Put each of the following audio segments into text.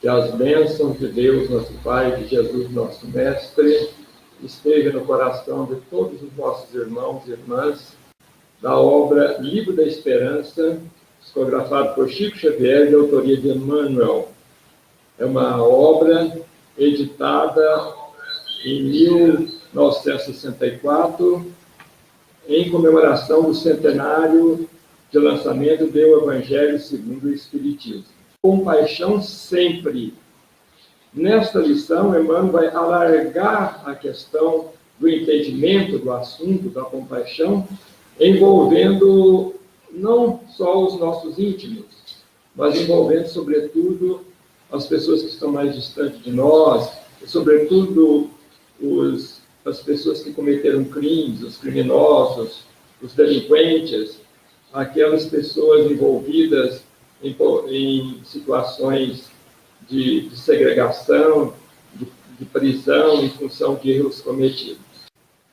Que as bênçãos de Deus, nosso Pai, de Jesus, nosso Mestre, esteja no coração de todos os nossos irmãos e irmãs, da obra Livro da Esperança, psicografado por Chico Xavier, de autoria de Emmanuel. É uma obra editada em 1964, em comemoração do centenário de lançamento do Evangelho segundo o Espiritismo. Compaixão sempre. Nesta lição, Emmanuel vai alargar a questão do entendimento do assunto da compaixão, envolvendo não só os nossos íntimos, mas envolvendo, sobretudo, as pessoas que estão mais distantes de nós, e, sobretudo, as pessoas que cometeram crimes, os criminosos, os delinquentes, aquelas pessoas envolvidas em situações de segregação, de prisão, em função de erros cometidos.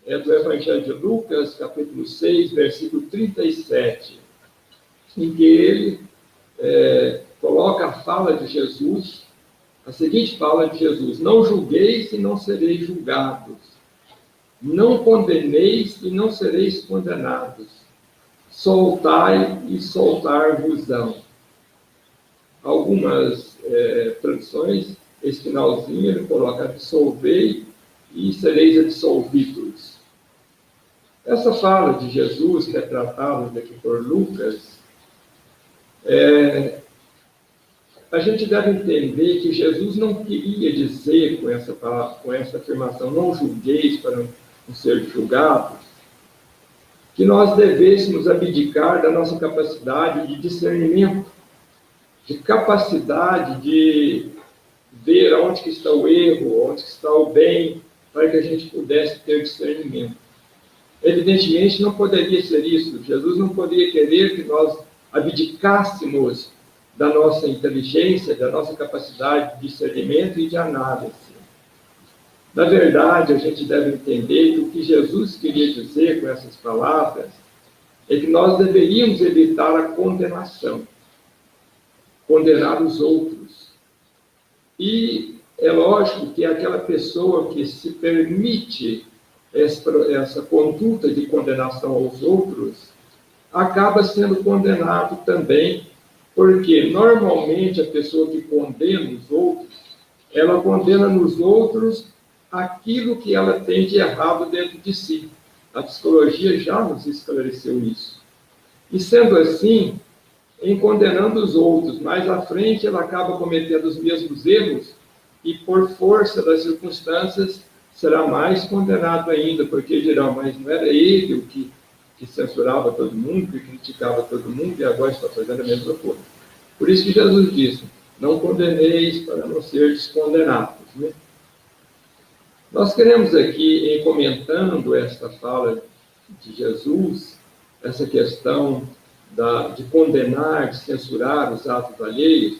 É do Evangelho de Lucas, capítulo 6, versículo 37, em que ele coloca a fala de Jesus, a seguinte fala de Jesus: não julgueis e não sereis julgados, não condeneis e não sereis condenados, soltai e soltar-vos-ão. Algumas traduções, esse finalzinho, ele coloca: absolvei e sereis absolvidos. Essa fala de Jesus, retratada aqui por Lucas, a gente deve entender que Jesus não queria dizer com essa afirmação, não julgueis para não ser julgados, que nós devêssemos abdicar da nossa capacidade de discernimento, de capacidade de ver onde que está o erro, onde que está o bem, para que a gente pudesse ter discernimento. Evidentemente, não poderia ser isso. Jesus não poderia querer que nós abdicássemos da nossa inteligência, da nossa capacidade de discernimento e de análise. Na verdade, a gente deve entender que o que Jesus queria dizer com essas palavras é que nós deveríamos evitar a condenação, condenar os outros. E é lógico que aquela pessoa que se permite essa conduta de condenação aos outros acaba sendo condenado também, porque normalmente a pessoa que condena os outros, ela condena nos outros aquilo que ela tem de errado dentro de si. A psicologia já nos esclareceu isso. E sendo assim, em condenando os outros, mais à frente ela acaba cometendo os mesmos erros e, por força das circunstâncias, será mais condenado ainda, porque dirão: mas não era ele o que censurava todo mundo, que criticava todo mundo, e agora está fazendo a mesma coisa. Por isso que Jesus disse: não condeneis para não seres condenados. Né? Nós queremos aqui, comentando esta fala de Jesus, essa questão de condenar, de censurar os atos alheios,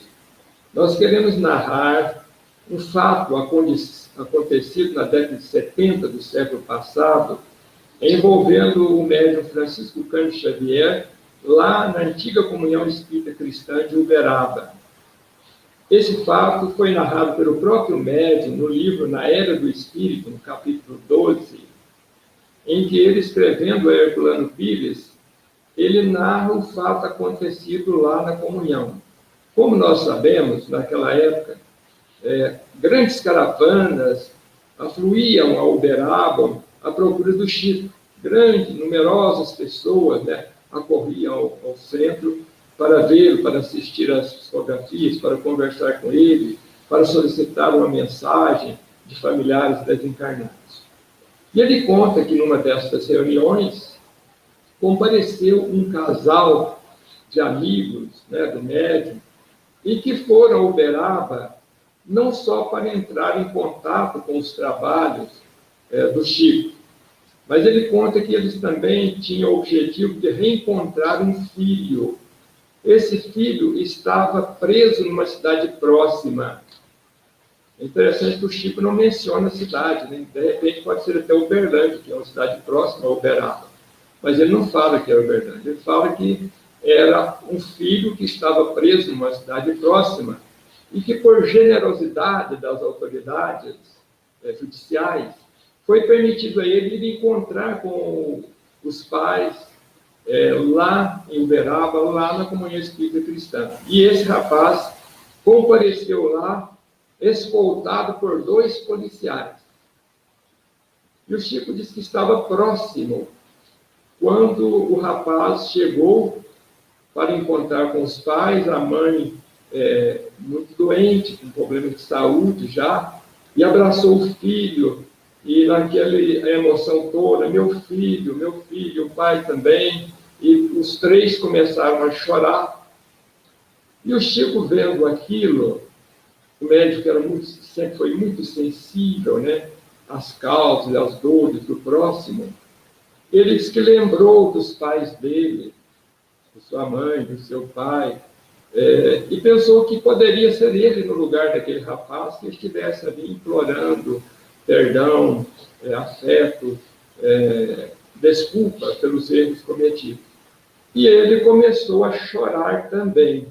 nós queremos narrar um fato acontecido na década de 70 do século passado, envolvendo o médium Francisco Cândido Xavier, lá na antiga Comunhão Espírita Cristã de Uberaba. Esse fato foi narrado pelo próprio médium no livro Na Era do Espírito, no capítulo 12, em que ele, escrevendo a Herculano Pires, ele narra o fato acontecido lá na comunhão. Como nós sabemos, naquela época, grandes caravanas afluíam a Uberaba à procura do Chico. Numerosas pessoas acorriam ao centro para vê-lo, para assistir às psicografias, para conversar com ele, para solicitar uma mensagem de familiares desencarnados. E ele conta que numa dessas reuniões compareceu um casal de amigos do médium e que foram a Uberaba não só para entrar em contato com os trabalhos do Chico, mas ele conta que eles também tinham o objetivo de reencontrar um filho. Esse filho estava preso numa cidade próxima. É interessante que o Chico não menciona a cidade, né? De repente pode ser até Uberlândia, que é uma cidade próxima a Uberaba. Mas ele não fala que é Uberlândia, ele fala que era um filho que estava preso numa cidade próxima e que, por generosidade das autoridades judiciais, foi permitido a ele ir encontrar com os pais lá em Uberaba, lá na Comunhão Espírita Cristã. E esse rapaz compareceu lá, escoltado por 2 policiais. E o Chico disse que estava próximo quando o rapaz chegou para encontrar com os pais, a mãe muito doente, com problema de saúde já, e abraçou o filho, e naquela emoção toda, meu filho, o pai também, e os 3 começaram a chorar. E o Chico, vendo aquilo, o médico sempre foi muito sensível, né, às causas e às dores do próximo, ele disse que lembrou dos pais dele, de sua mãe, do seu pai, e pensou que poderia ser ele no lugar daquele rapaz que estivesse ali implorando perdão, afeto, desculpa pelos erros cometidos. E ele começou a chorar também.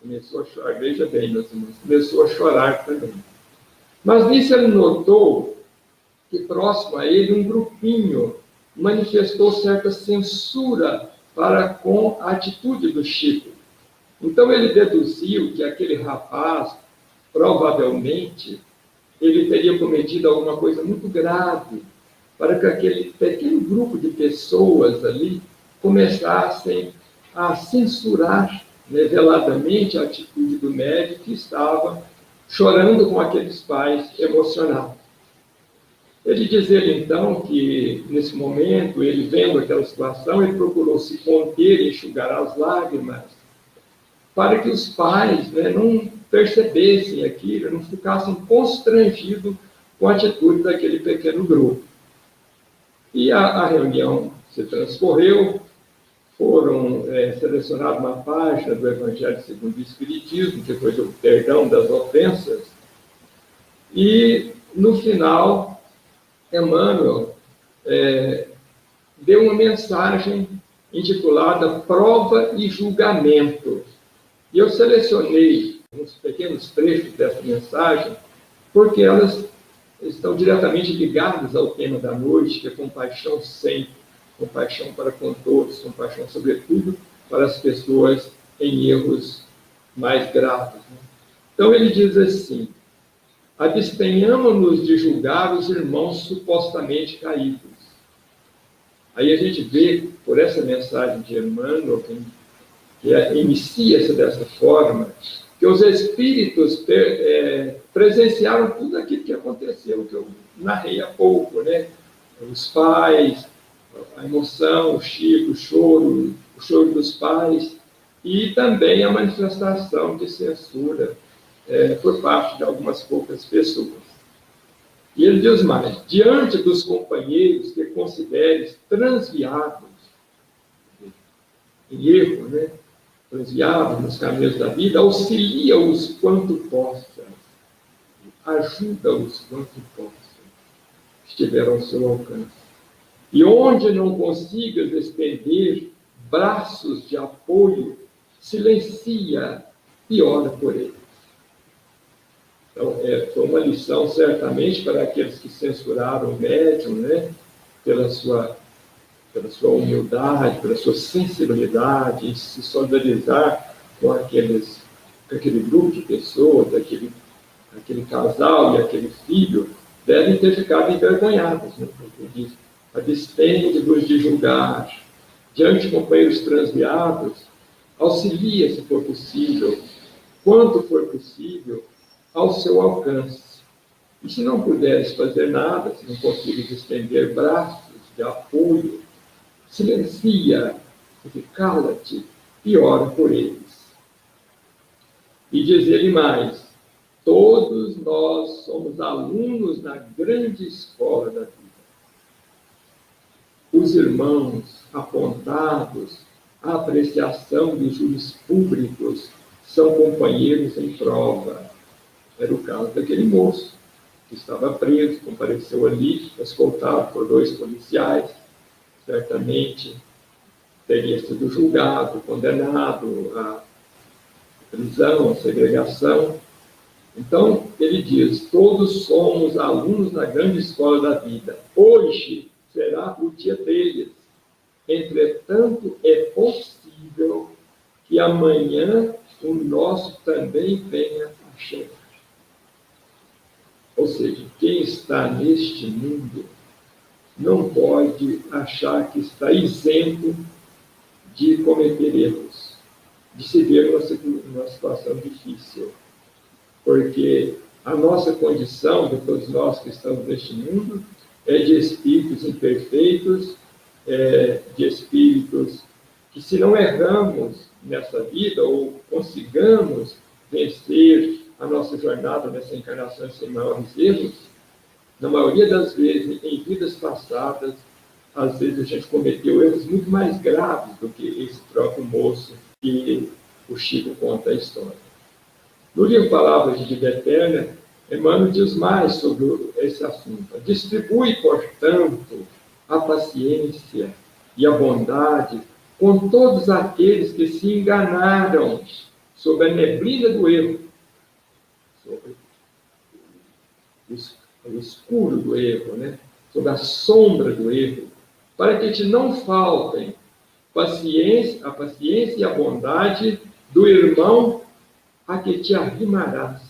Começou a chorar, veja bem, meus irmãos, começou a chorar também. Mas nisso ele notou que próximo a ele um grupinho manifestou certa censura para com a atitude do Chico. Então ele deduziu que aquele rapaz, provavelmente, ele teria cometido alguma coisa muito grave, para que aquele pequeno grupo de pessoas ali começassem a censurar veladamente a atitude do médico que estava chorando com aqueles pais emocionados. Ele diz então que, nesse momento, ele vendo aquela situação, ele procurou se conter, enxugar as lágrimas, para que os pais não percebessem aquilo, não ficassem constrangidos com a atitude daquele pequeno grupo. E a reunião se transcorreu, foram selecionadas uma página do Evangelho segundo o Espiritismo, que foi o perdão das ofensas, e, no final, Emmanuel deu uma mensagem intitulada Prova e Julgamento. E eu selecionei uns pequenos trechos dessa mensagem, porque elas estão diretamente ligadas ao tema da noite, que é compaixão sempre, compaixão para com todos, compaixão sobretudo para as pessoas em erros mais graves. Então ele diz assim: abstenhamos-nos de julgar os irmãos supostamente caídos. Aí a gente vê, por essa mensagem de Emmanuel, que inicia-se dessa forma, que os espíritos presenciaram tudo aquilo que aconteceu, que eu narrei há pouco, né? Os pais, a emoção, o Chico, o choro dos pais, e também a manifestação de censura por parte de algumas poucas pessoas. E ele diz mais: diante dos companheiros que consideres transviados em erro, transviados nos caminhos da vida, auxilia-os quanto possa, ajuda-os quanto possa, estiver ao seu alcance. E onde não consigas estender braços de apoio, silencia e ora por eles. Então, foi uma lição, certamente, para aqueles que censuraram o médium, pela sua humildade, pela sua sensibilidade, em se solidarizar com aquele grupo de pessoas, aquele casal e aquele filho, devem ter ficado envergonhados, porque diz: abstende-vos de julgar, diante de companheiros transviados, auxilia, se for possível, quanto for possível, ao seu alcance. E se não puderes fazer nada, se não conseguires estender braços de apoio, silencia, cala-te e ora por eles. E diz ele mais: todos nós somos alunos na grande escola da vida. Os irmãos apontados à apreciação dos juros públicos são companheiros em prova. Era o caso daquele moço que estava preso, compareceu ali, escoltado por 2 policiais, certamente teria sido julgado, condenado à prisão, à segregação, Então, ele diz, todos somos alunos na grande escola da vida. Hoje será o dia deles. Entretanto, é possível que amanhã o nosso também venha a chegar. Ou seja, quem está neste mundo não pode achar que está isento de cometer erros, de se ver numa situação difícil. Porque a nossa condição, de todos nós que estamos neste mundo, é de espíritos imperfeitos, de espíritos que, se não erramos nessa vida, ou consigamos vencer a nossa jornada nessa encarnação sem maiores erros, na maioria das vezes, em vidas passadas, às vezes a gente cometeu erros muito mais graves do que esse próprio moço que o Chico conta a história. No livro Palavras de Vida Eterna, Emmanuel diz mais sobre esse assunto. Distribui, portanto, a paciência e a bondade com todos aqueles que se enganaram sob a neblina do erro, sobre o escuro do erro, né? Sob a sombra do erro, para que te não faltem a paciência e a bondade do irmão a que te arrimarás,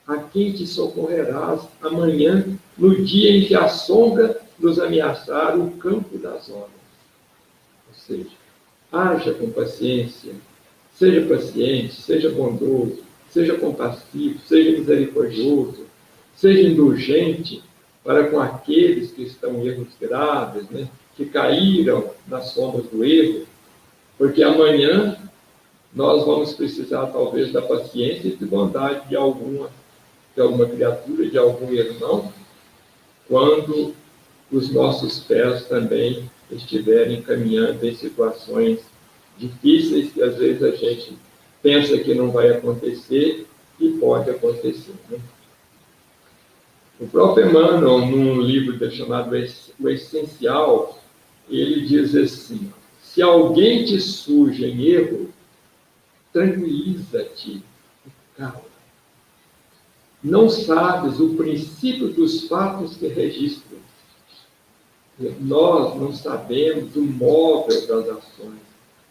a quem te socorrerás amanhã, no dia em que a sombra nos ameaçar o campo das horas. Ou seja, haja com paciência, seja paciente, seja bondoso, seja compassivo, seja misericordioso, seja indulgente para com aqueles que estão em erros graves, né, que caíram nas sombras do erro, porque amanhã nós vamos precisar, talvez, da paciência e de bondade de alguma criatura, de algum irmão, quando os nossos pés também estiverem caminhando em situações difíceis que, às vezes, a gente pensa que não vai acontecer e pode acontecer, né? O próprio Emmanuel, num livro chamado O Essencial, ele diz assim: se alguém te surge em erro, tranquiliza-te e calma. Não sabes o princípio dos fatos que registram. Nós não sabemos o móvel das ações.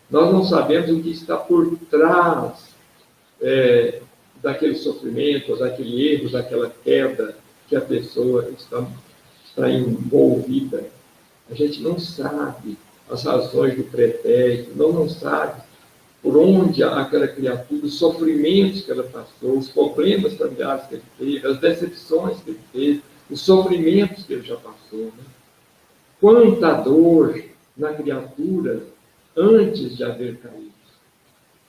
Nós não sabemos o que está por trás daquele sofrimento, daquele erro, daquela queda que a pessoa está envolvida. A gente não sabe as razões do pretérito, não sabe por onde aquela criatura, os sofrimentos que ela passou, os problemas familiares que ele teve, as decepções que ele teve, os sofrimentos que ele já passou, né? Quanta dor na criatura antes de haver caído.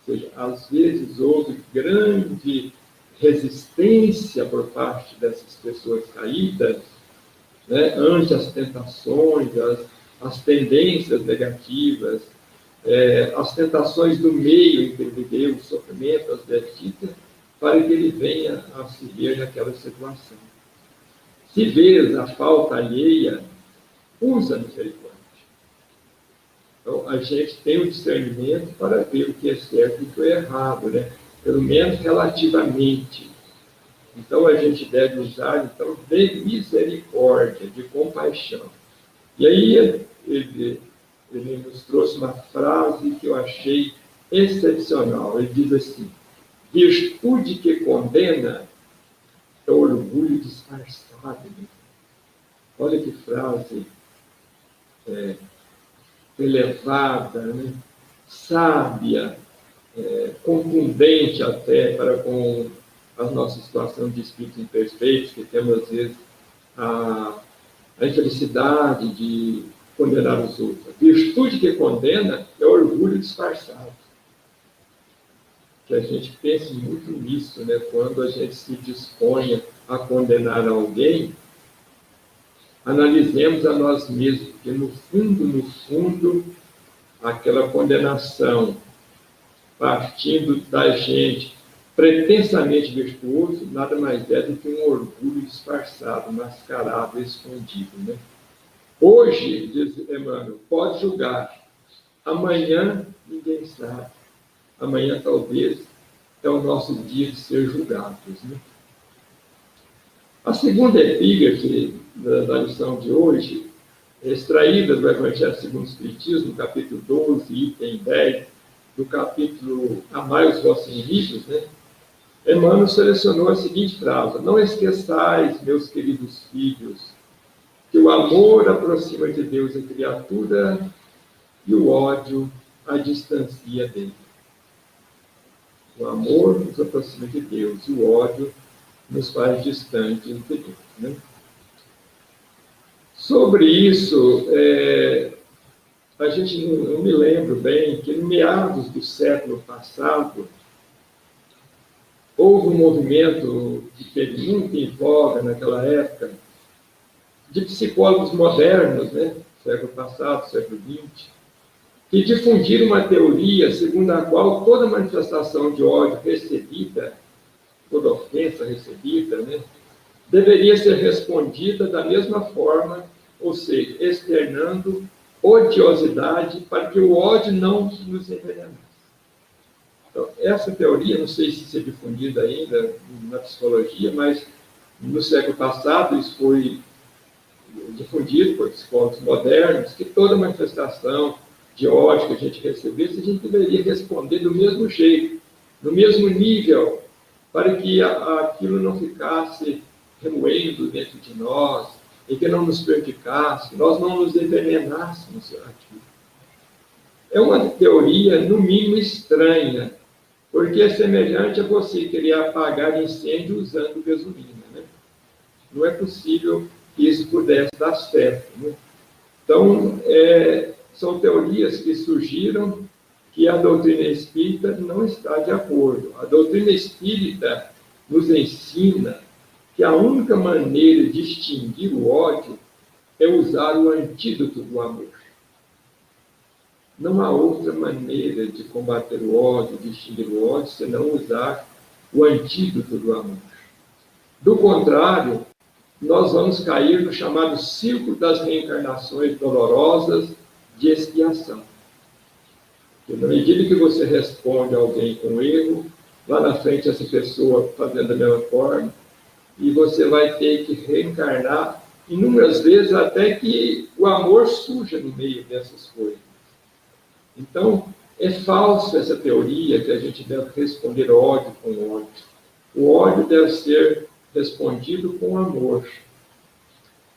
Ou seja, às vezes houve grande resistência por parte dessas pessoas caídas, né, ante as tentações, as tendências negativas, as tentações do meio em que ele viveu, o sofrimento, as desditas, para que ele venha a se ver naquela situação. Se vês a falta alheia, usa a misericórdia. Então, a gente tem o discernimento para ver o que é certo e o que é errado, né? Pelo menos relativamente. Então, a gente deve usar, então, de misericórdia, de compaixão. E aí, ele nos trouxe uma frase que eu achei excepcional. Ele diz assim: virtude que condena é orgulho disfarçado. Olha que frase elevada, né? Sábia, contundente até para com a nossa situação de espíritos imperfeitos, que temos, às vezes, a infelicidade de condenar os outros. A virtude que condena é orgulho disfarçado. Que a gente pense muito nisso, né? Quando a gente se dispõe a condenar alguém, analisemos a nós mesmos, porque no fundo, aquela condenação partindo da gente pretensamente virtuoso, nada mais é do que um orgulho disfarçado, mascarado, escondido, né? Hoje, diz Emmanuel, pode julgar. Amanhã, ninguém sabe. Amanhã, talvez, é o nosso dia de ser julgados. Né? A segunda epígrafe da lição de hoje, extraída do Evangelho segundo o Espiritismo, no capítulo 12, item 10, do capítulo Amai os vossos inimigos, né? Emmanuel selecionou a seguinte frase: não esqueçais, meus queridos filhos, que o amor aproxima de Deus a criatura e o ódio a distancia dele. O amor nos aproxima de Deus e o ódio nos faz distantes de Deus. Né? Sobre isso, a gente não me lembro bem que, no meados do século passado, houve um movimento que teve muito em voga naquela época, de psicólogos modernos, né, século passado, século XX, que difundiram uma teoria segundo a qual toda manifestação de ódio recebida, toda ofensa recebida, né, deveria ser respondida da mesma forma, ou seja, externando odiosidade para que o ódio não nos envenenasse. Então, essa teoria, não sei se é difundida ainda na psicologia, mas no século passado isso foi difundido por psicólogos modernos, que toda manifestação de ódio que a gente recebesse, a gente deveria responder do mesmo jeito, no mesmo nível, para que aquilo não ficasse remoendo dentro de nós, e que não nos prejudicasse, que nós não nos envenenássemos aquilo. É uma teoria, no mínimo, estranha, porque é semelhante a você querer apagar incêndio usando gasolina. Né? Não é possível que isso pudesse dar certo. Né? Então, são teorias que surgiram que a doutrina espírita não está de acordo. A doutrina espírita nos ensina que a única maneira de extinguir o ódio é usar o antídoto do amor. Não há outra maneira de combater o ódio, de extinguir o ódio, senão usar o antídoto do amor. Do contrário, nós vamos cair no chamado círculo das reencarnações dolorosas de expiação. Porque na medida que você responde a alguém com erro, lá na frente essa pessoa fazendo da mesma forma, e você vai ter que reencarnar inúmeras vezes até que o amor surja no meio dessas coisas. Então, é falsa essa teoria que a gente deve responder ódio com ódio. O ódio deve ser respondido com amor.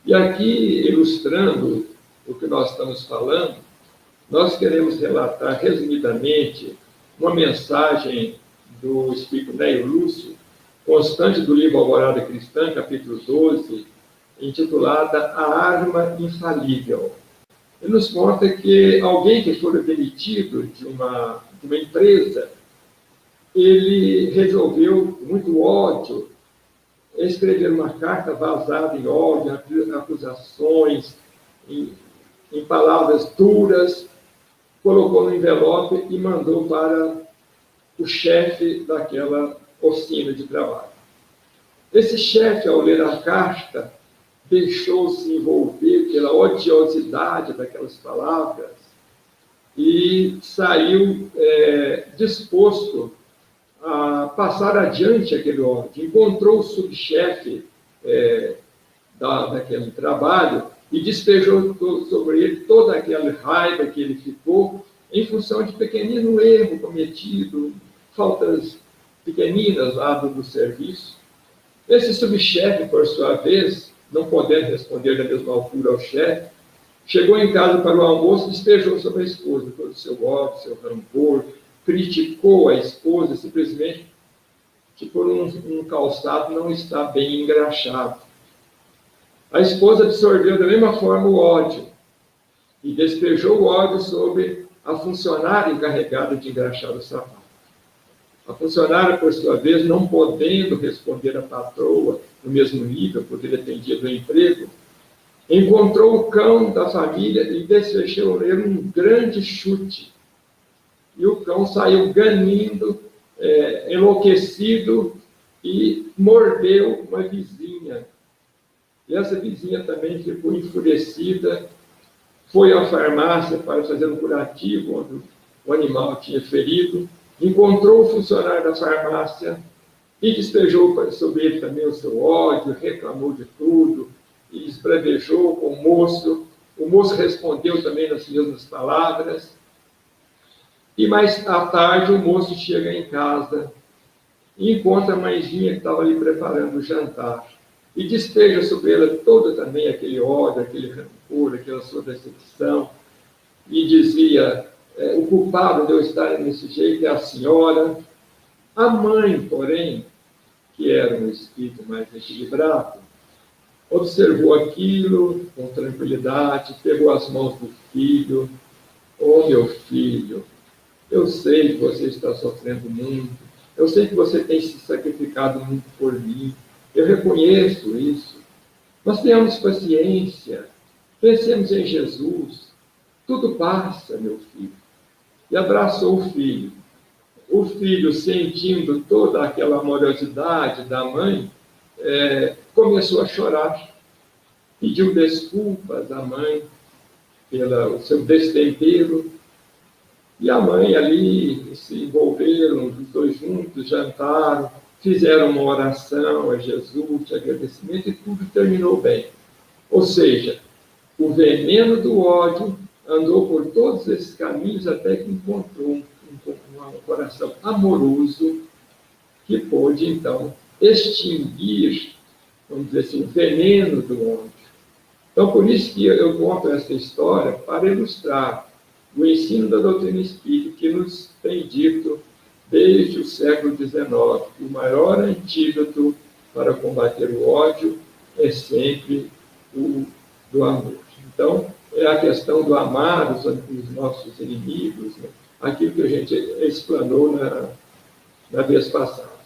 E aqui, ilustrando o que nós estamos falando, nós queremos relatar resumidamente uma mensagem do Espírito Neio Lúcio, constante do livro Alvorada Cristã, capítulo 12, intitulada A Arma Infalível. Ele nos conta que alguém que for demitido de uma empresa, ele resolveu, com muito ódio, escrever uma carta vazada em ódio, acusações, em palavras duras, colocou no envelope e mandou para o chefe daquela oficina de trabalho. Esse chefe, ao ler a carta, deixou-se envolver pela odiosidade daquelas palavras e saiu disposto a passar adiante aquele ódio. Encontrou o subchefe daquele trabalho e despejou sobre ele toda aquela raiva que ele ficou em função de pequenino erro cometido, faltas pequeninas lá do serviço. Esse subchefe, por sua vez, não podendo responder da mesma altura ao chefe, chegou em casa para o almoço e despejou sobre a esposa todo o seu ódio, seu rancor, criticou a esposa simplesmente que por um calçado não está bem engraxado. A esposa absorveu da mesma forma o ódio e despejou o ódio sobre a funcionária encarregada de engraxar o sapato. A funcionária, por sua vez, não podendo responder à patroa no mesmo nível, por ter atendido o emprego, encontrou o cão da família e desfechou nele um grande chute. E o cão saiu ganindo, enlouquecido, e mordeu uma vizinha. E essa vizinha também ficou enfurecida, foi à farmácia para fazer um curativo, onde o animal tinha ferido, encontrou o funcionário da farmácia e despejou sobre ele também o seu ódio, reclamou de tudo, e esbravejou com o moço. O moço respondeu também nas mesmas palavras. E mais à tarde o moço chega em casa e encontra a mãezinha que estava ali preparando o jantar. E despeja sobre ela todo também aquele ódio, aquele rancor, aquela sua decepção. E dizia, o culpado de eu estar nesse jeito é a senhora. A mãe, porém, que era um espírito mais equilibrado, observou aquilo com tranquilidade, pegou as mãos do filho. Oh, meu filho, eu sei que você está sofrendo muito, eu sei que você tem se sacrificado muito por mim, eu reconheço isso, mas tenhamos paciência, pensemos em Jesus, tudo passa, meu filho. E abraçou o filho. O filho, sentindo toda aquela amorosidade da mãe, começou a chorar, pediu desculpas à mãe pelo seu destempero, e a mãe ali se envolveram, os dois juntos, jantaram, fizeram uma oração a Jesus de agradecimento e tudo terminou bem. Ou seja, o veneno do ódio andou por todos esses caminhos até que encontrou um coração amoroso que pôde, então, extinguir, vamos dizer assim, o veneno do ódio. Então, por isso que eu conto essa história para ilustrar o ensino da doutrina espírita que nos tem dito desde o século XIX, que o maior antídoto para combater o ódio é sempre o do amor. Então, é a questão do amar os nossos inimigos, né? Aquilo que a gente explanou na vez passada.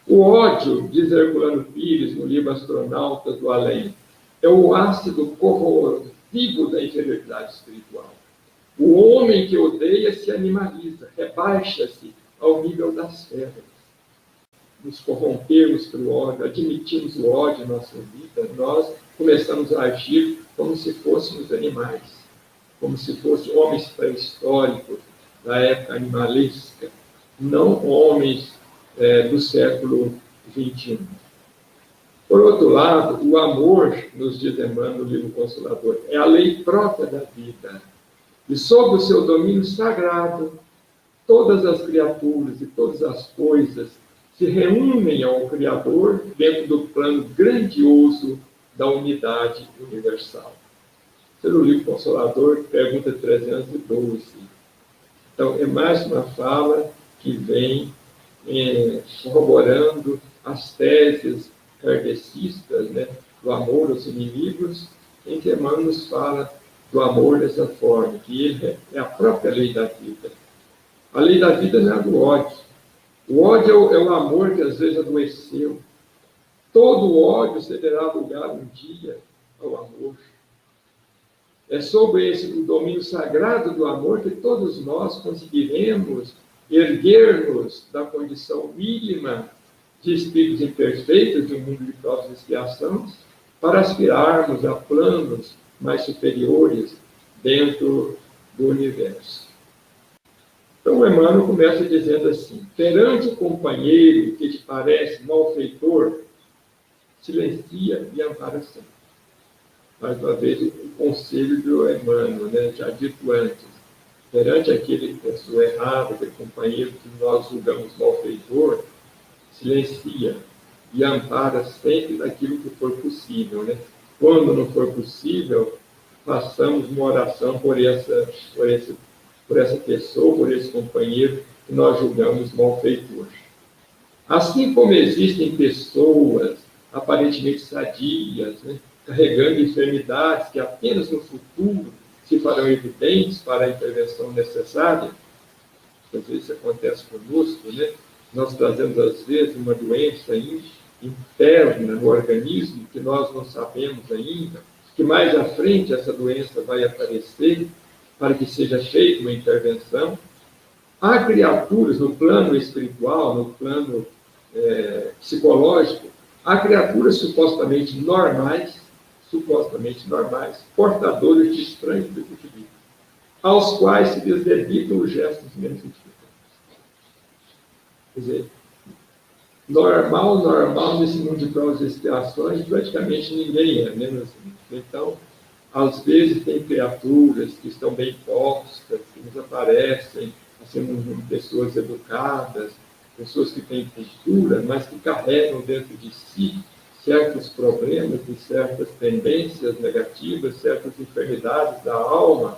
O ódio, diz Herculano Pires, no livro Astronautas do Além, é o ácido corrosivo da inferioridade espiritual. O homem que odeia se animaliza, rebaixa-se ao nível das feras. Nos corrompemos pelo ódio, admitimos o ódio em nossa vida, nós começamos a agir como se fôssemos animais, como se fossem homens pré-históricos da época animalesca, não homens do século XXI. Por outro lado, o amor, nos diz Emmanuel no livro Consolador, é a lei própria da vida. E sob o seu domínio sagrado, todas as criaturas e todas as coisas se reúnem ao Criador dentro do plano grandioso da unidade universal. No livro Consolador, pergunta 312. Então, é mais uma fala que vem corroborando as teses kardecistas, né, do amor aos inimigos, em que Emmanuel nos fala do amor dessa forma, que ele é a própria lei da vida. A lei da vida não é do ódio. O ódio é o amor que às vezes adoeceu. Todo ódio cederá lugar um dia ao amor. É sobre o domínio sagrado do amor que todos nós conseguiremos erguer-nos da condição mínima de espíritos imperfeitos de um mundo de provas e expiações para aspirarmos a planos mais superiores dentro do universo. Então, Emmanuel começa dizendo assim: perante o companheiro que te parece malfeitor, silencia e ampara sempre. Mais uma vez, o conselho do Emmanuel, né, já dito antes, perante aquele pessoa errada, aquele companheiro que nós julgamos malfeitor, silencia e ampara sempre daquilo que for possível, né? Quando não for possível, façamos uma oração por essa pessoa, por esse companheiro que nós julgamos malfeitor. Assim como existem pessoas aparentemente sadias, né, carregando enfermidades que apenas no futuro se farão evidentes para a intervenção necessária, às vezes isso acontece conosco, né? Nós trazemos, às vezes, uma doença interna no organismo que nós não sabemos ainda, que mais à frente essa doença vai aparecer para que seja feita uma intervenção. Há criaturas no plano espiritual, no plano psicológico, há criaturas supostamente normais, portadores de estranhos desequilíbrios, aos quais se lhes debitam os gestos menos edificantes. Quer dizer, normal, nesse mundo de provas e expiações, praticamente ninguém é, né, meus amigos? Então, às vezes tem criaturas que estão bem postas, que nos aparecem, assim, pessoas educadas, pessoas que têm cultura, mas que carregam dentro de si certos problemas e certas tendências negativas, certas enfermidades da alma,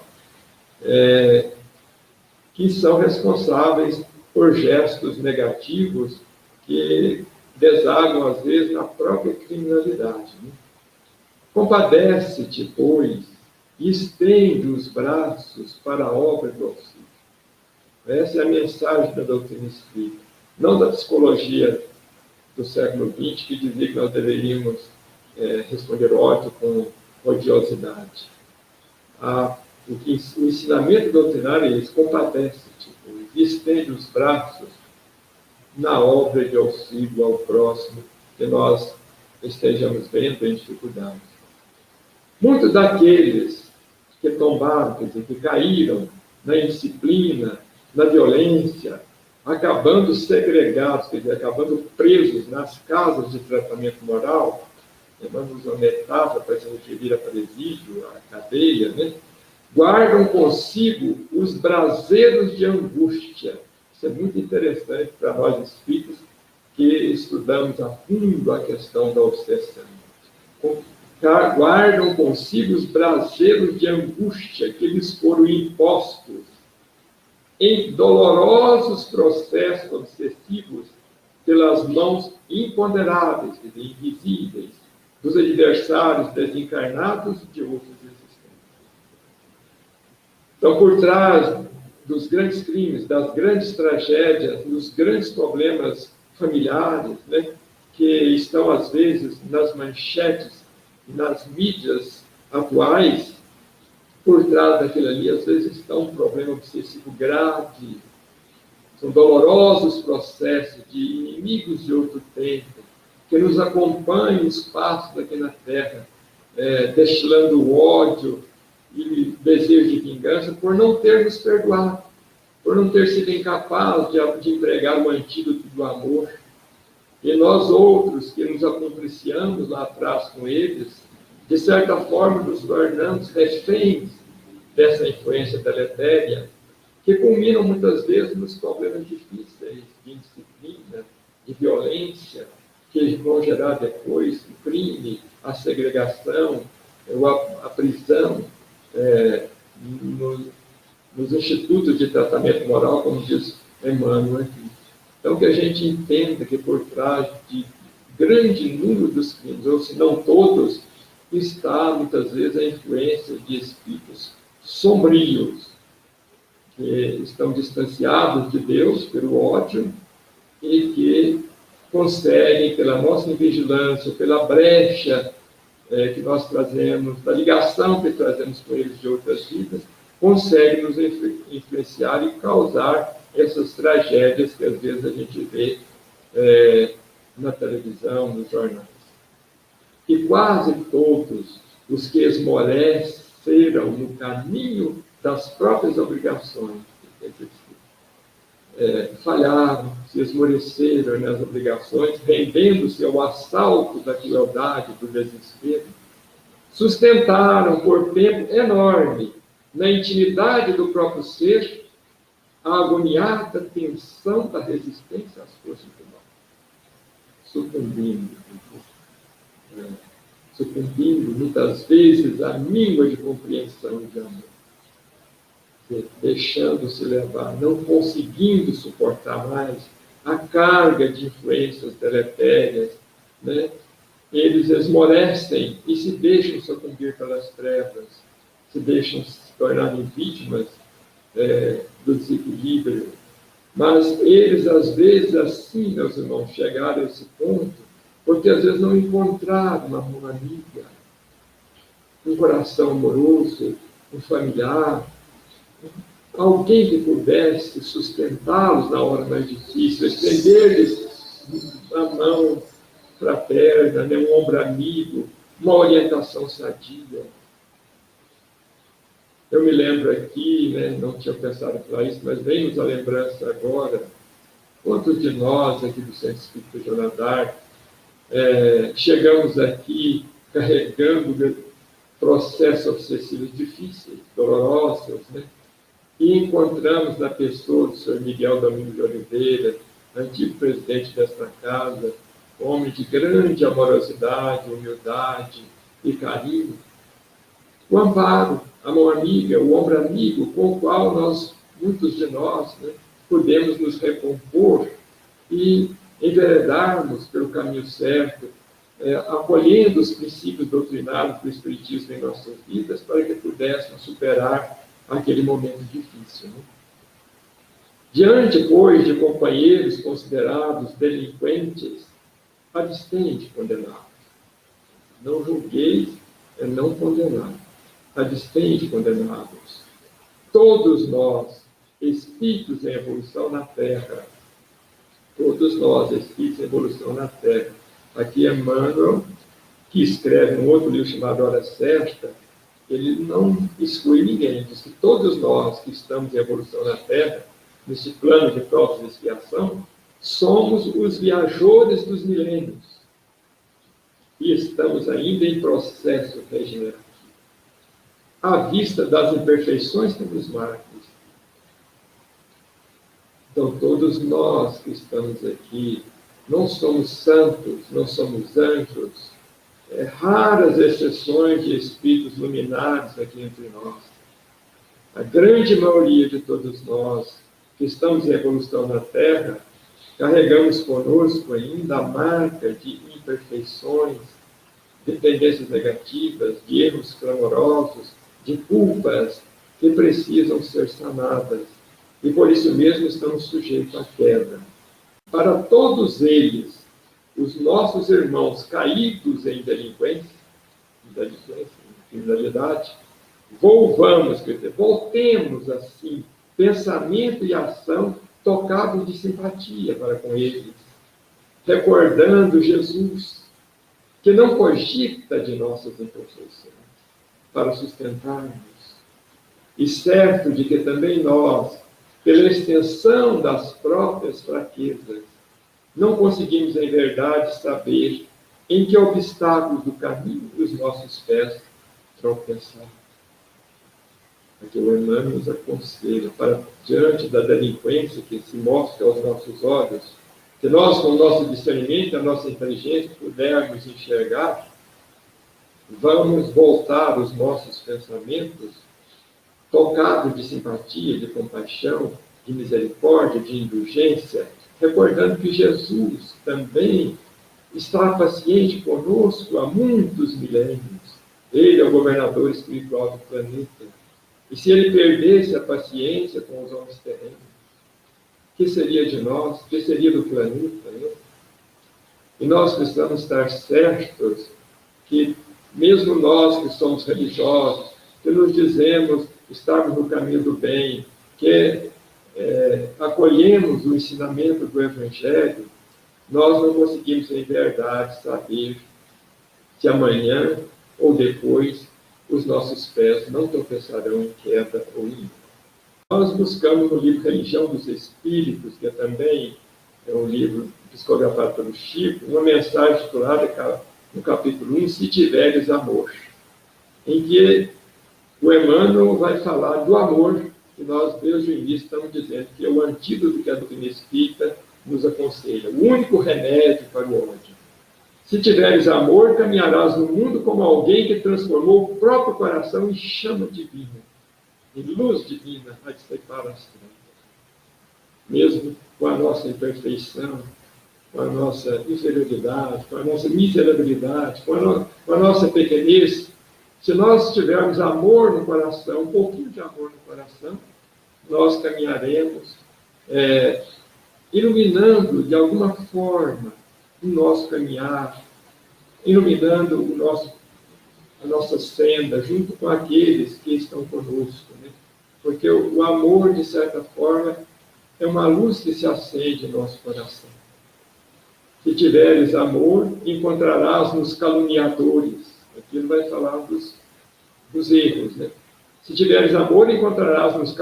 que são responsáveis por gestos negativos que desaguam, às vezes, na própria criminalidade. Né? Compadece-te, pois, e estende os braços para a obra do auxílio. Essa é a mensagem da doutrina espírita, não da psicologia do século XX, que dizia que nós deveríamos responder ódio com odiosidade. O ensinamento doutrinário é esse: compadece-te, pois, e estende os braços na obra de auxílio ao próximo que nós estejamos vendo em dificuldades. Muitos daqueles que tombaram, quer dizer, que caíram na indisciplina, na violência, acabando segregados, quer dizer, acabando presos nas casas de tratamento moral, vamos usar uma metáfora para se referir a presídio, a cadeia, né? Guardam consigo os braseiros de angústia. Isso é muito interessante para nós espíritos que estudamos a fundo a questão da obsessão. Guardam consigo os braseiros de angústia que lhes foram impostos em dolorosos processos obsessivos pelas mãos imponderáveis, invisíveis, dos adversários desencarnados de outros existentes. Então, por trás dos grandes crimes, das grandes tragédias, dos grandes problemas familiares, né, que estão, às vezes, nas manchetes, nas mídias atuais, por trás daquilo ali, às vezes, está um problema obsessivo grave. São dolorosos processos de inimigos de outro tempo, que nos acompanham os passos aqui na Terra, destilando ódio e desejo de vingança, por não ter nos perdoado, por não ter sido incapaz de entregar o antídoto do amor. E nós outros, que nos acompliciamos lá atrás com eles, de certa forma nos tornamos reféns dessa influência deletéria, que culminam muitas vezes nos problemas difíceis de indisciplina, de violência, que vão gerar depois o crime, a segregação, a prisão, nos institutos de tratamento moral, como diz Emmanuel aqui. Então, que a gente entenda que por trás de grande número dos crimes, ou se não todos, está muitas vezes a influência de espíritos sombrios, que estão distanciados de Deus pelo ódio e que conseguem, pela nossa invigilância, pela brecha que nós trazemos, da ligação que trazemos com eles de outras vidas, conseguem nos influenciar e causar essas tragédias que às vezes a gente vê na televisão, nos jornais. E quase todos os que esmoreceram no caminho das próprias obrigações, falharam, se esmoreceram nas obrigações, rendendo-se ao assalto da crueldade, do desespero, sustentaram por tempo enorme, na intimidade do próprio ser, a agoniada tensão da resistência às forças do mal, sucumbindo muitas vezes à míngua de compreensão e de amor, deixando-se levar, não conseguindo suportar mais a carga de influências deletérias, né? Eles esmorecem e se deixam sucumbir pelas trevas, se deixam se tornarem vítimas do desequilíbrio. Mas eles, às vezes, assim, meus irmãos, chegaram a esse ponto, porque às vezes não encontraram uma mão amiga, um coração amoroso, um familiar, alguém que pudesse sustentá-los na hora mais difícil, estender-lhes a mão fraterna, né, um ombro amigo, uma orientação sadia. Eu me lembro aqui, né, não tinha pensado para isso, mas vem-nos a lembrança agora, Quantos de nós aqui do Centro Espírita Joana d'Arc chegamos aqui carregando processos obsessivos difíceis, dolorosos, né? E encontramos na pessoa do Sr. Miguel Domingos de Oliveira, antigo presidente desta casa, homem de grande amorosidade, humildade e carinho, o amparo, a mão amiga, o ombro amigo, com o qual muitos de nós, né, podemos nos recompor e enveredarmos pelo caminho certo, acolhendo os princípios doutrinários do Espiritismo em nossas vidas, para que pudéssemos superar aquele momento difícil. Né? Diante, pois, de companheiros considerados delinquentes, abstende condená-los. Não julgueis, não condenar. Abstende condená-los. Todos nós, espíritos em evolução na Terra, todos nós, espíritos em evolução na Terra. Aqui Emmanuel, que escreve um outro livro chamado Hora Certa, ele não exclui ninguém, diz que todos nós que estamos em evolução na Terra, nesse plano de provas e expiação, somos os viajores dos milênios e estamos ainda em processo regenerativo. À vista das imperfeições que nos marcam. Então, todos nós que estamos aqui, não somos santos, não somos anjos, raras exceções de espíritos luminares aqui entre nós. A grande maioria de todos nós que estamos em evolução na Terra, carregamos conosco ainda a marca de imperfeições, de tendências negativas, de erros clamorosos, de culpas que precisam ser sanadas. E por isso mesmo estamos sujeitos à queda. Para todos eles, os nossos irmãos caídos em delinquência, criminalidade, voltemos assim, pensamento e ação tocados de simpatia para com eles, recordando Jesus, que não cogita de nossas imperfeições, para sustentarmos, e certo de que também nós, pela extensão das próprias fraquezas, não conseguimos, em verdade, saber em que obstáculos do caminho os nossos pés tropeçaram. Aqui o Emmanuel nos aconselha, para diante da delinquência que se mostra aos nossos olhos, que nós, com o nosso discernimento, a nossa inteligência, pudermos enxergar, vamos voltar os nossos pensamentos tocados de simpatia, de compaixão, de misericórdia, de indulgência, recordando que Jesus também está paciente conosco há muitos milênios. Ele é o governador espiritual do planeta. E se ele perdesse a paciência com os homens terrenos, o que seria de nós? O que seria do planeta? Né? E nós precisamos estar certos que, mesmo nós que somos religiosos, que nos dizemos estarmos no caminho do bem, que acolhemos o ensinamento do Evangelho, nós não conseguimos, em verdade, saber se amanhã ou depois os nossos pés não tropeçarão em queda ou em. Nós buscamos no livro Religião dos Espíritos, que também é um livro psicografado pelo Chico, uma mensagem titulada, no capítulo 1, Se Tiveres Amor, em que o Emmanuel vai falar do amor, que nós, desde o início, estamos dizendo que é o antídoto que a doutrina espírita nos aconselha, o único remédio para o ódio. Se tiveres amor, caminharás no mundo como alguém que transformou o próprio coração em chama divina, em luz divina a dissipar as trevas. Mesmo com a nossa imperfeição, com a nossa inferioridade, com a nossa miserabilidade, com a nossa pequenez, se nós tivermos amor no coração, um pouquinho de amor no coração, nós caminharemos iluminando de alguma forma o nosso caminhar, iluminando a nossa senda, junto com aqueles que estão conosco. Né? Porque o amor, de certa forma, é uma luz que se acende no nosso coração. Se tiveres amor, encontrarás nos caluniadores. Aqui ele vai falar dos erros. Né? Se tiveres amor, encontrarás nos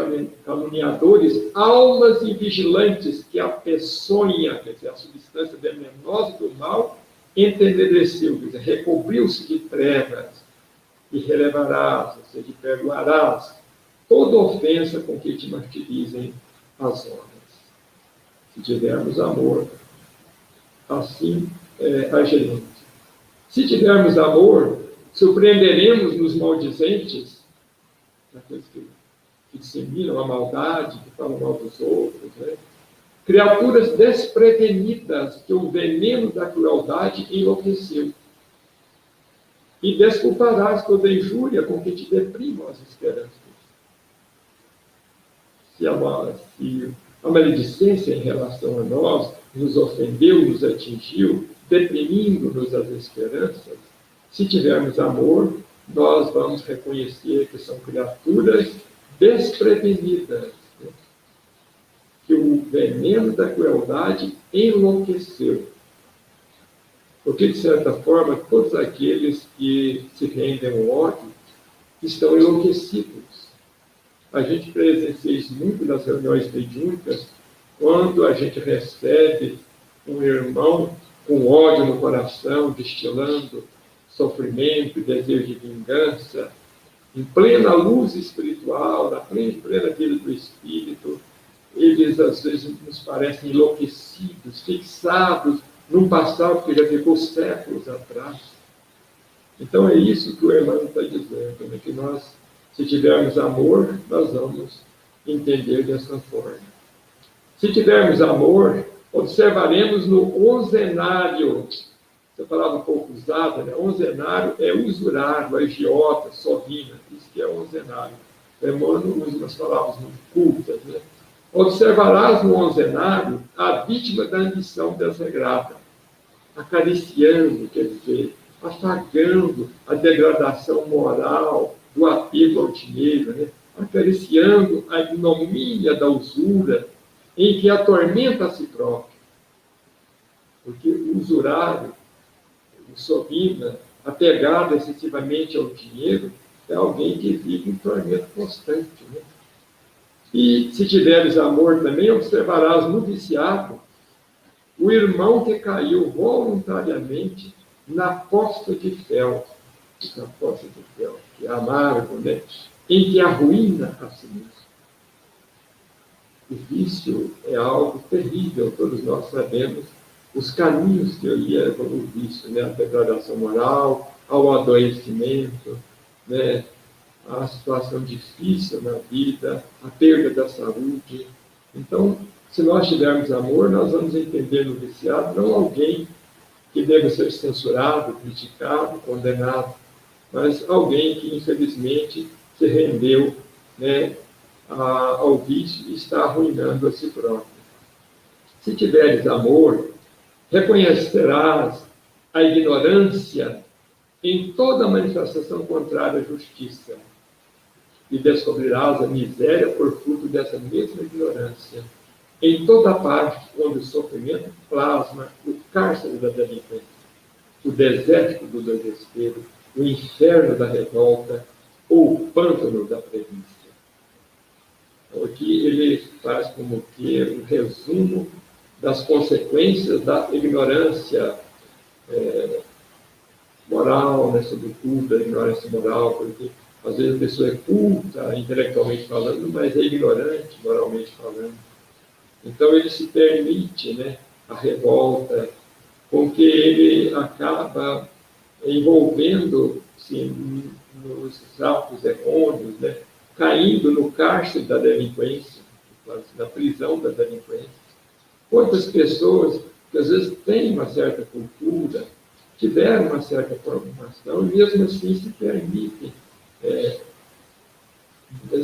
caluniadores almas invigilantes que a peçonha, quer dizer, a substância venenosa do mal, entenebreceu, quer dizer, recobriu-se de trevas, e relevarás, ou seja, perdoarás toda ofensa com que te martirizem as honras. Se tivermos amor, assim agiremos. Se tivermos amor, surpreenderemos nos maldizentes, aqueles que disseminam a maldade, que falam mal dos outros, né? Criaturas desprevenidas que o veneno da crueldade enlouqueceu. E desculparás toda injúria com que te deprimam as esperanças. Se a maledicência em relação a nós nos ofendeu, nos atingiu, deprimindo-nos as esperanças, se tivermos amor, nós vamos reconhecer que são criaturas desprevenidas, né? Que o veneno da crueldade enlouqueceu. Porque, de certa forma, todos aqueles que se rendem ao ódio estão enlouquecidos. A gente presencia isso muito nas reuniões mediúnicas, quando a gente recebe um irmão com ódio no coração, destilando sofrimento e desejo de vingança, em plena luz espiritual, na plena vida do Espírito, eles às vezes nos parecem enlouquecidos, fixados num passado que já ficou séculos atrás. Então é isso que o irmão está dizendo, né? Que nós, se tivermos amor, nós vamos entender dessa forma. Se tivermos amor, observaremos no onzenário, essa palavra um pouco usada, né? Onzenário é usurário, agiota, sovina, isso que é onzenário. O Emmanuel usa umas palavras muito cultas, né? Observarás no onzenário a vítima da ambição desregrada, acariciando, quer dizer, afagando a degradação moral do apego ao dinheiro, né? Acariciando a ignomínia da usura, em que atormenta a si próprio. Porque o usurário, o sovina, apegado excessivamente ao dinheiro, é alguém que vive em tormento constante, né? E, se tiveres amor também, observarás no viciado o irmão que caiu voluntariamente na poça de fel, que é amargo, né? Em que arruína a si mesmo. O vício é algo terrível, todos nós sabemos os caminhos que levam o vício, né? A degradação moral, ao adoecimento, né? A situação difícil na vida, a perda da saúde. Então, se nós tivermos amor, nós vamos entender no viciado não alguém que deve ser censurado, criticado, condenado, mas alguém que, infelizmente, se rendeu, né, ao vício e está arruinando a si próprio. Se tiveres amor, reconhecerás a ignorância em toda manifestação contrária à justiça e descobrirás a miséria por fruto dessa mesma ignorância em toda parte onde o sofrimento plasma o cárcere da delinquência, o deserto do desespero, o inferno da revolta ou o pântano da preguiça. Aqui ele faz como que um resumo das consequências da ignorância moral, né, sobretudo a ignorância moral, porque às vezes a pessoa é culta, intelectualmente falando, mas é ignorante, moralmente falando. Então ele se permite, né, a revolta, com que ele acaba envolvendo-se nos atos errôneos, né, caindo no cárcere da delinquência, na prisão da delinquência. Quantas pessoas que às vezes têm uma certa cultura, tiveram uma certa formação, e mesmo assim se permitem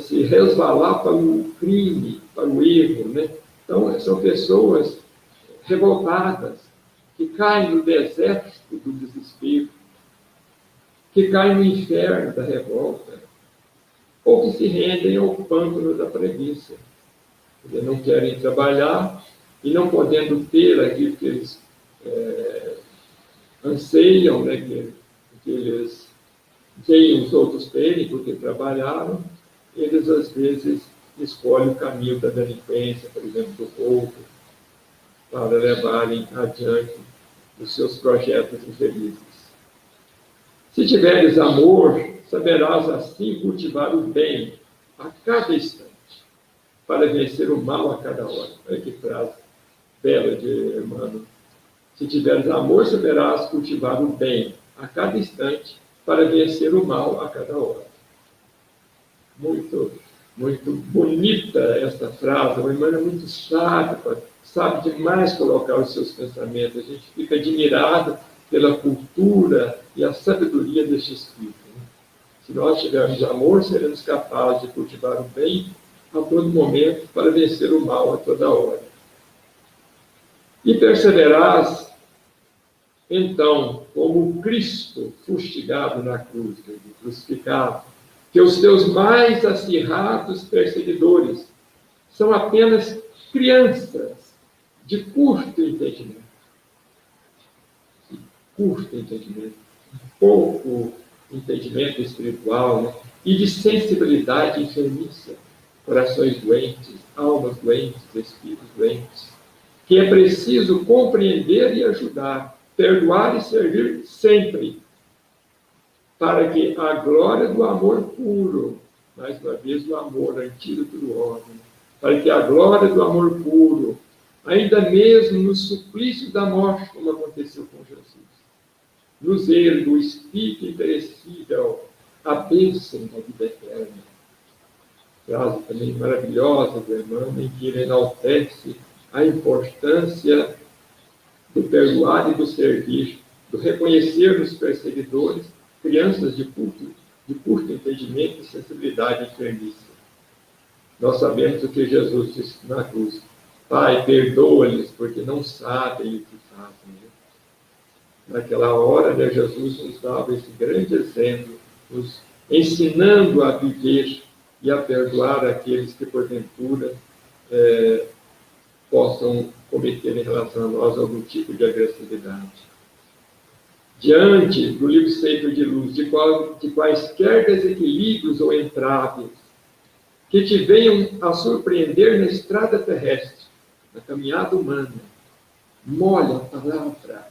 se resvalar para o crime, para o erro, né? Então, são pessoas revoltadas, que caem no deserto do desespero, que caem no inferno da revolta, ou que se rendem ao pântano da preguiça. Eles não querem trabalhar e, não podendo ter aquilo que eles anseiam, né, que eles veem os outros terem porque trabalharam, eles às vezes escolhem o caminho da delinquência, por exemplo, do roubo, para levarem adiante os seus projetos infelizes. Se tiveres amor, saberás assim cultivar o bem a cada instante, para vencer o mal a cada hora. Olha que frase bela de Emmanuel. Se tiveres amor, saberás cultivar o bem a cada instante, para vencer o mal a cada hora. Muito, muito bonita esta frase. O Emmanuel é muito sábio, sabe demais colocar os seus pensamentos. A gente fica admirado pela cultura e a sabedoria deste espírito. Se nós tivermos amor, seremos capazes de cultivar o bem a todo momento para vencer o mal a toda hora. E perceberás, então, como Cristo fustigado na cruz, crucificado, que os teus mais acirrados perseguidores são apenas crianças de curto entendimento. Curto entendimento, pouco entendimento espiritual, né? E de sensibilidade enfermiça, corações doentes, almas doentes, espíritos doentes, que é preciso compreender e ajudar, perdoar e servir sempre, para que a glória do amor puro, mais uma vez o amor, antídoto do ódio, para que a glória do amor puro, ainda mesmo no suplício da morte, como aconteceu com Jesus, nos erga o Espírito imperecível, a bênção da vida eterna. Frase também maravilhosa do Emmanuel, em que ele enaltece a importância do perdoar e do servir, do reconhecer nos perseguidores crianças de curto entendimento e sensibilidade enfermiça. Nós sabemos o que Jesus disse na cruz: Pai, perdoa-lhes, porque não sabem o que fazem. Naquela hora, né, Jesus nos dava esse grande exemplo, nos ensinando a viver e a perdoar aqueles que, porventura, possam cometer em relação a nós algum tipo de agressividade. Diante do livro Sacro de Luz, de quaisquer desequilíbrios ou entraves que te venham a surpreender na estrada terrestre, na caminhada humana, molha a palavra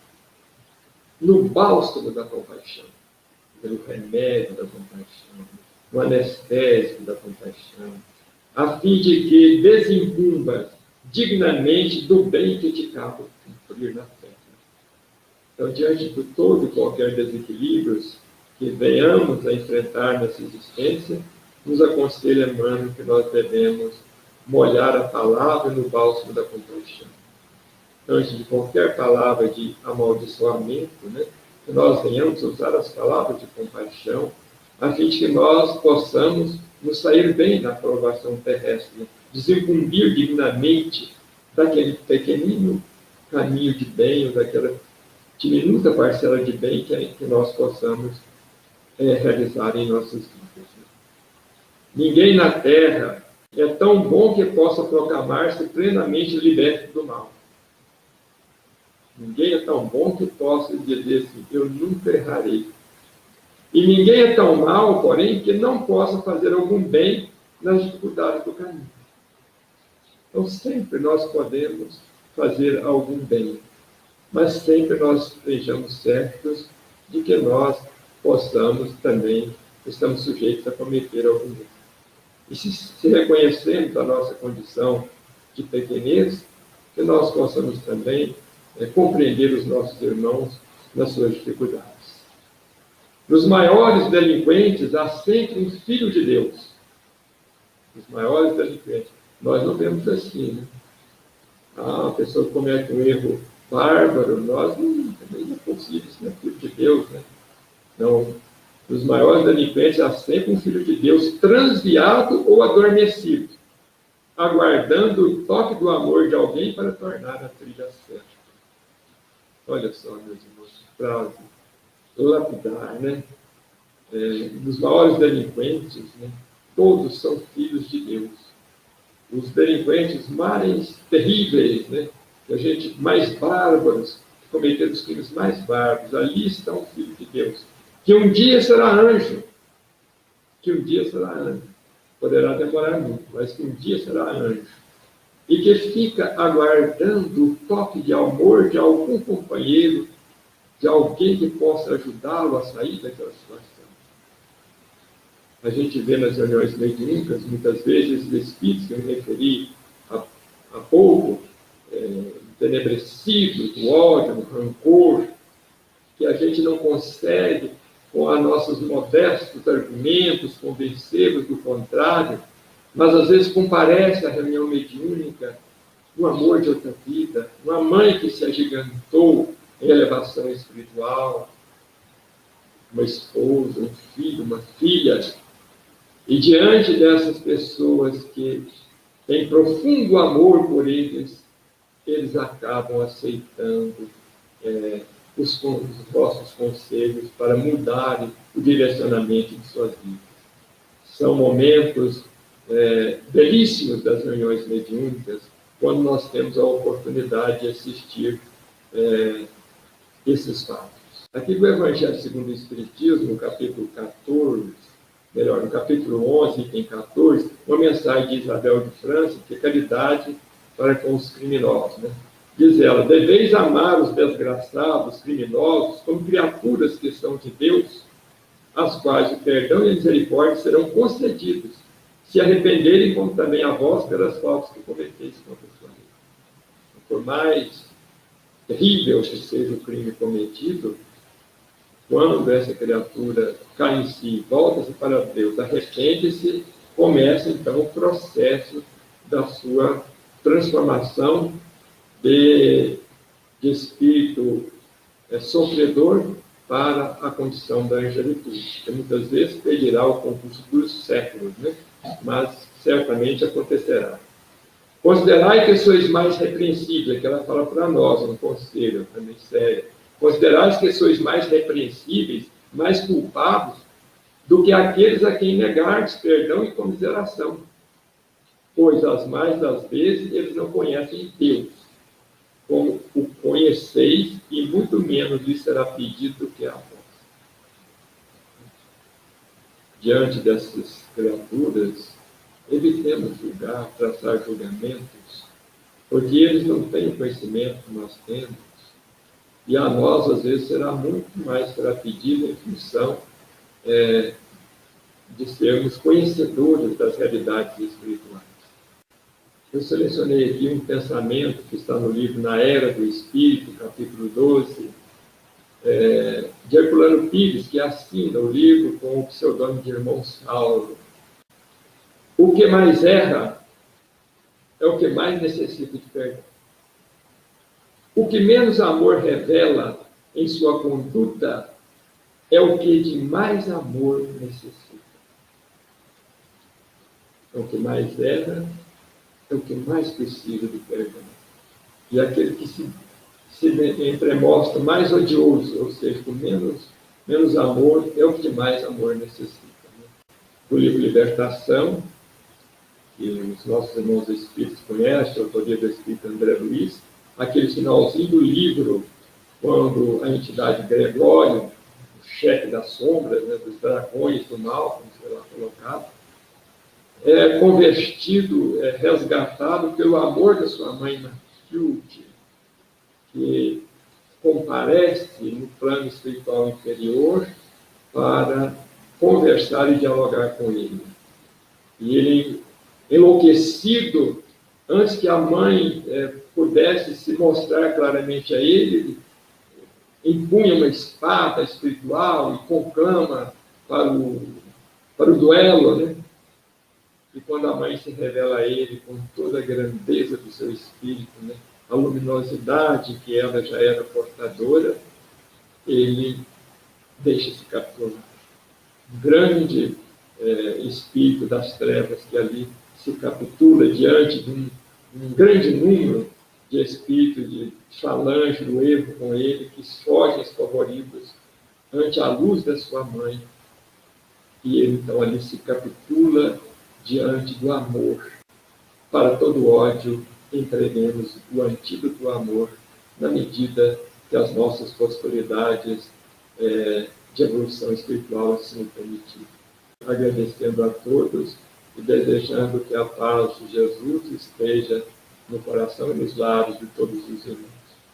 no bálsamo da compaixão, pelo remédio da compaixão, no anestésico da compaixão, a fim de que desincumbas dignamente do bem que te cabe cumprir na terra. Então, diante de todo e qualquer desequilíbrios que venhamos a enfrentar nessa existência, nos aconselha Emmanuel que nós devemos molhar a palavra no bálsamo da compaixão. Antes de qualquer palavra de amaldiçoamento, né, que nós venhamos usar as palavras de compaixão, a fim de que nós possamos nos sair bem da provação terrestre, desincumbir dignamente daquele pequenino caminho de bem, ou daquela diminuta parcela de bem que nós possamos realizar em nossas vidas. Ninguém na Terra é tão bom que possa proclamar-se plenamente liberto do mal. Ninguém é tão bom que possa dizer assim: eu nunca errarei. E ninguém é tão mal, porém, que não possa fazer algum bem nas dificuldades do caminho. Então, sempre nós podemos fazer algum bem, mas sempre nós estejamos certos de que nós possamos também, estamos sujeitos a cometer algum erro. E se reconhecemos a nossa condição de pequenez, que nós possamos também compreender os nossos irmãos nas suas dificuldades. Nos maiores delinquentes há sempre um Filho de Deus. Os maiores delinquentes. Nós não vemos assim, né? A pessoa que comete um erro bárbaro, nós também não é possível, isso não é Filho de Deus, né? Não. Nos maiores delinquentes há sempre um Filho de Deus transviado ou adormecido, aguardando o toque do amor de alguém para tornar a trilha certa. Olha só, meus irmãos, frase lapidar, né? Dos maiores delinquentes, né? Todos são filhos de Deus. Os delinquentes mais terríveis, né? A gente mais bárbaros, que cometeram os crimes mais bárbaros, ali está o Filho de Deus, que um dia será anjo, poderá demorar muito, mas que um dia será anjo, e que fica aguardando o toque de amor de algum companheiro, de alguém que possa ajudá-lo a sair daquela situação. A gente vê nas reuniões mediúnicas, muitas vezes, esses espíritos que eu me referi há pouco, tenebrecidos do ódio, do rancor, que a gente não consegue, com os nossos modestos argumentos, convencê-los do contrário, mas às vezes comparece à reunião mediúnica um amor de outra vida, uma mãe que se agigantou em elevação espiritual, uma esposa, um filho, uma filha. E diante dessas pessoas que têm profundo amor por eles acabam aceitando os vossos conselhos para mudarem o direcionamento de suas vidas. São momentos belíssimos das reuniões mediúnicas, quando nós temos a oportunidade de assistir esses fatos. Aqui no Evangelho segundo o Espiritismo, no capítulo 14, melhor, no capítulo 11, item 14, uma mensagem de Isabel de França, que é caridade para com os criminosos. Né? Diz ela: deveis amar os desgraçados, criminosos, como criaturas que são de Deus, às quais o perdão e a misericórdia serão concedidos, se arrependerem, como também a vós, pelas faltas que cometeis contra a sua vida. Por mais terrível que seja o crime cometido, quando essa criatura cai em si, volta-se para Deus, arrepende-se, começa então o processo da sua transformação de espírito sofredor para a condição da angelitude, que muitas vezes pedirá o concurso dos séculos, né? Mas certamente acontecerá. Considerai que sois mais repreensíveis, que ela fala para nós, um conselho também sério. Considerai que sois mais repreensíveis, mais culpados, do que aqueles a quem negardes perdão e comiseração. Pois, as mais das vezes, eles não conhecem Deus, como o conheceis, e muito menos lhes será pedido do que a vós. Diante dessas criaturas, evitemos julgar, traçar julgamentos, porque eles não têm o conhecimento que nós temos, e a nós, às vezes, será muito mais será pedido em função de sermos conhecedores das realidades espirituais. Eu selecionei aqui um pensamento que está no livro Na Era do Espírito, capítulo 12, de Herculano Pires, que assina o livro com o pseudônimo de Irmão Saulo. O que mais erra é o que mais necessita de perdão. O que menos amor revela em sua conduta é o que de mais amor necessita. É o que mais erra, é o que mais precisa de perdão. E aquele que se entremostra mais odioso, ou seja, com menos amor, é o que de mais amor necessita. Né? O livro Libertação, que os nossos irmãos espíritos conhecem, a autoria do espírito André Luiz, aquele finalzinho do livro, quando a entidade Gregório, o chefe das sombras, né, dos dragões do mal, como será colocado, é convertido, é resgatado pelo amor da sua mãe Matilde, que comparece no plano espiritual inferior para conversar e dialogar com ele. E ele, enlouquecido, antes que a mãe pudesse se mostrar claramente a ele, empunha uma espada espiritual e conclama para o duelo, né? E quando a mãe se revela a ele com toda a grandeza do seu espírito, né? A luminosidade que ela já era portadora, ele deixa-se capturar. Um grande espírito das trevas que ali se capitula diante de um grande número de espíritos de falange do erro com ele, que fogem espavoridos ante a luz da sua mãe. E ele, então, ali se capitula diante do amor. Para todo ódio, entreguemos o antídoto do amor, na medida que as nossas possibilidades de evolução espiritual assim o permitirem. Agradecendo a todos e desejando que a paz de Jesus esteja no coração e nos lábios de todos os irmãos.